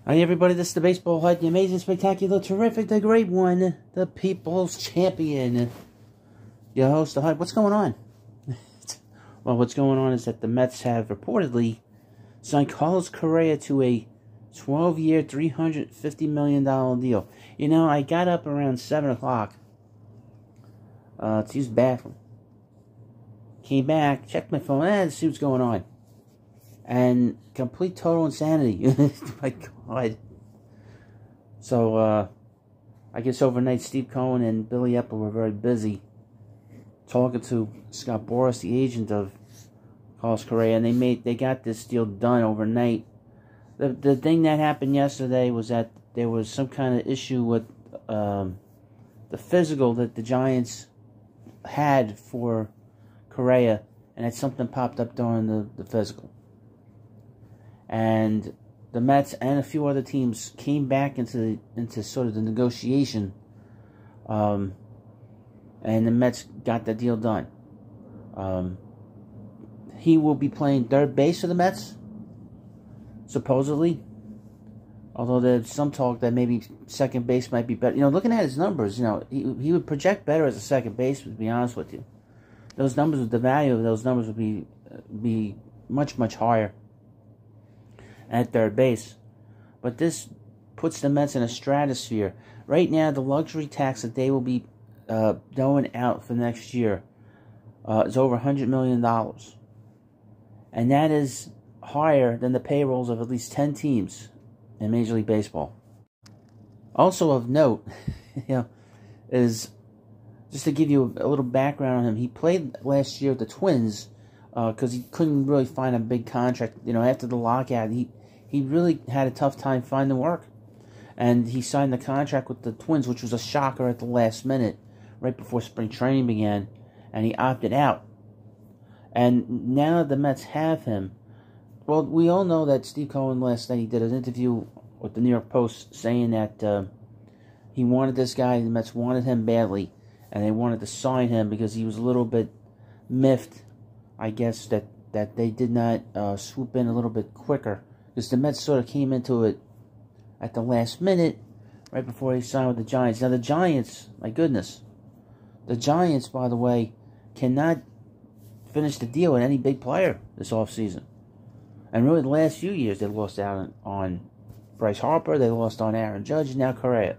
Hi everybody, this is the Baseball Hut, the amazing, spectacular, terrific, the great one, the People's Champion. Your host, the Hut. What's going on? Well, what's going on is that the Mets have reportedly signed Carlos Correa to a 12-year, $350 million deal. You know, I got up around 7 o'clock to use the bathroom. Came back, checked my phone, to see what's going on. And complete total insanity. My God. So, I guess overnight Steve Cohen and Billy Epple were very busy talking to Scott Boras, the agent of Carlos Correa, and they got this deal done overnight. The thing that happened yesterday was that there was some kind of issue with the physical that the Giants had for Correa, and that something popped up during the physical. And the Mets and a few other teams came back into sort of the negotiation, and the Mets got the deal done. He will be playing third base for the Mets, supposedly. Although there's some talk that maybe second base might be better. You know, looking at his numbers, you know, he would project better as a second baseman, to be honest with you. Those numbers, the value of those numbers would be much, much higher at third base. But this puts the Mets in a stratosphere. Right now, the luxury tax that they will be going out for next year is over $100 million. And that is higher than the payrolls of at least 10 teams in Major League Baseball. Also of note, is just to give you a little background on him. He played last year with the Twins because he couldn't really find a big contract. You know, after the lockout, he really had a tough time finding work. And he signed the contract with the Twins, which was a shocker at the last minute, right before spring training began, and he opted out. And now the Mets have him. Well, we all know that Steve Cohen last night, he did an interview with the New York Post saying that he wanted this guy, the Mets wanted him badly, and they wanted to sign him because he was a little bit miffed, I guess, that they did not swoop in a little bit quicker. Because the Mets sort of came into it at the last minute, right before he signed with the Giants. Now, the Giants, my goodness. The Giants, by the way, cannot finish the deal with any big player this offseason. And really, the last few years, they lost out on Bryce Harper, they lost on Aaron Judge, and now Correa.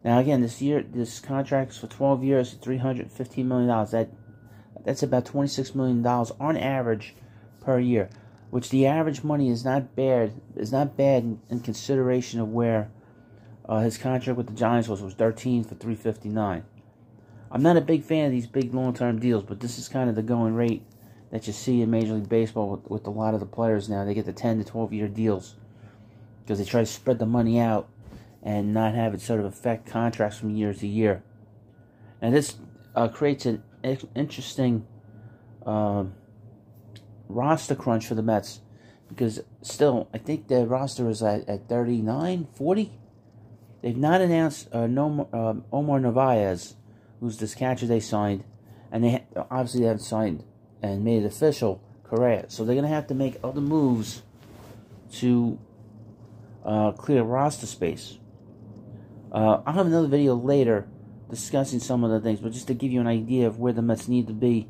Now, again, this contract's for 12 years, $315 million. That's about $26 million on average per year. Which the average money is not bad. In consideration of where his contract with the Giants was 13 for $359. I'm not a big fan of these big long-term deals, but this is kind of the going rate that you see in Major League Baseball with a lot of the players now. They get the 10 to 12-year deals because they try to spread the money out and not have it sort of affect contracts from year to year. And this creates an interesting roster crunch for the Mets, because still, I think their roster is at 39, 40. They've not announced Omar Narvaez, who's this catcher they signed, and they obviously haven't signed and made it official Correa. So they're going to have to make other moves to clear roster space. I'll have another video later discussing some of the things, but just to give you an idea of where the Mets need to be,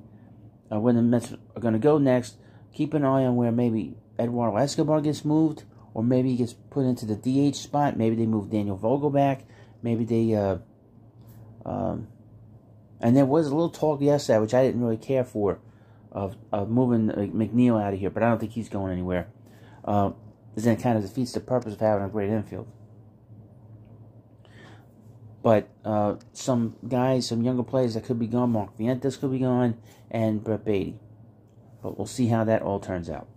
where the Mets are going to go next. Keep an eye on where maybe Eduardo Escobar gets moved, or maybe he gets put into the DH spot. Maybe they move Daniel Vogel back. Maybe they, and there was a little talk yesterday, which I didn't really care for, of moving McNeil out of here, but I don't think he's going anywhere. Because then it kind of defeats the purpose of having a great infield. But some guys, some younger players that could be gone, Mark Vientos could be gone, and Brett Beatty. But we'll see how that all turns out.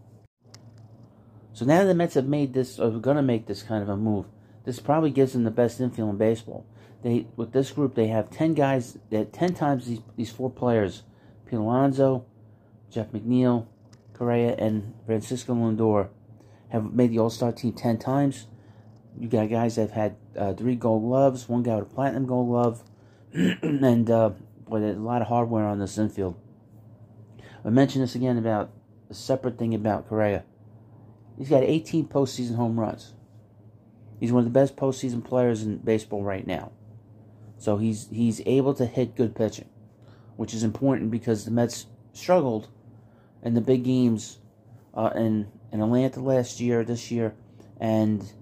So now the Mets have made this, or going to make this kind of a move, this probably gives them the best infield in baseball. With this group, they have 10 guys, they had 10 times these 4 players, Pete Alonso, Jeff McNeil, Correa, and Francisco Lindor, have made the All-Star team 10 times. You got guys that have had 3 gold gloves, 1 guy with a platinum gold glove, and with a lot of hardware on this infield. I mentioned this again about a separate thing about Correa. He's got 18 postseason home runs. He's one of the best postseason players in baseball right now. So he's able to hit good pitching, which is important because the Mets struggled in the big games in Atlanta this year, and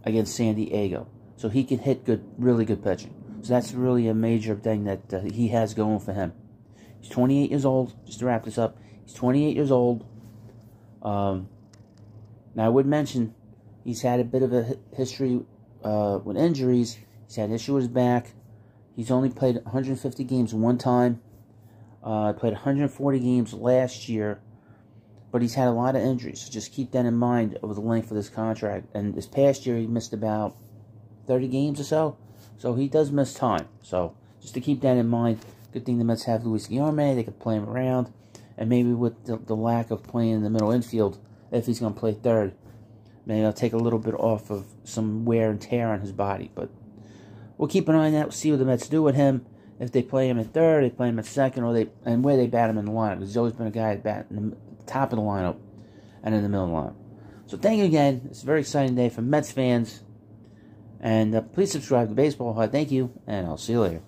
against San Diego. So he can hit really good pitching. So that's really a major thing that he has going for him. He's 28 years old. Just to wrap this up, he's 28 years old. Now I would mention he's had a bit of a history with injuries. He's had an issue with his back. He's only played 150 games one time. Played 140 games last year. But he's had a lot of injuries. So just keep that in mind over the length of this contract. And this past year he missed about 30 games or so. So he does miss time. So just to keep that in mind. Good thing the Mets have Luis Guillorme. They could play him around. And maybe with the lack of playing in the middle infield, if he's going to play third, maybe I'll take a little bit off of some wear and tear on his body. But we'll keep an eye on that. We'll see what the Mets do with him. If they play him at third, they play him at second, and where they bat him in the lineup. He's always been a guy that bat in the top of the lineup and in the middle of the lineup. So thank you again. It's a very exciting day for Mets fans. And please subscribe to Baseball Hut. Thank you, and I'll see you later.